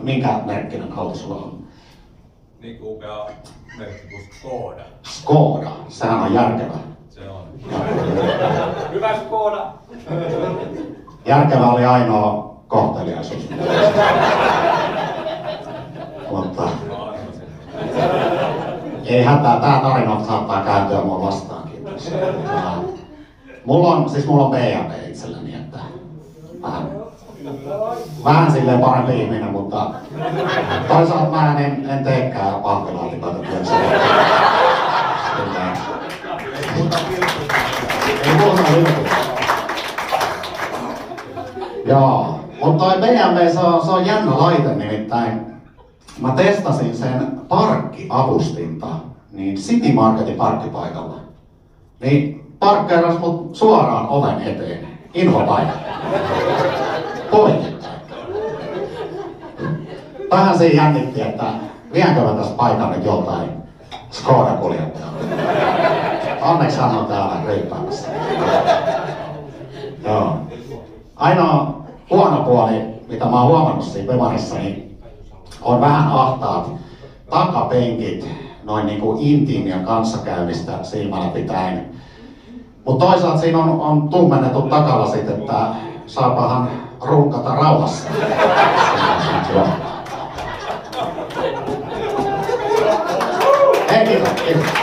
minkä merkkinen auto sulla on? Niin upea merkki kuin Skoda. Skoda, sehän on järkevä. Se on. Hyvä Skoda! Järkevä oli ainoa kohteliaisuus. Mutta ei hätää, tää tarina saattaa kääntyä mua vastaankin. Mulla on BMW itselläni, että vähän silleen parempi ihminen, mutta toisaalta mä en teekään pahvilaatikoita työssä. Ei muuta vilkuta. Joo, mutta toi BMW, se on jännä laite nimittäin. Mä testasin sen parkkiavustinta niin City Marketin parkkipaikalla. Niin parkkeeras mut suoraan oven eteen. Infopaikka. Poikittain. Vähän siinä jännitti, että vienkö mä tästä paikan nyt joltain Skoda-kuljettajalta. Onneksi hän on täällä ryyppäämässä. Joo. Ainoa huono puoli, mitä mä oon huomannut siinä Bemarissa, niin on vähän ahtaat takapenkit noin niinku intiimiä kanssakäymistä silmällä pitäen. Mutta toisaalta siinä on tummennetut takalasit, että saapahan runkata rauhassa. Hei, kiitos.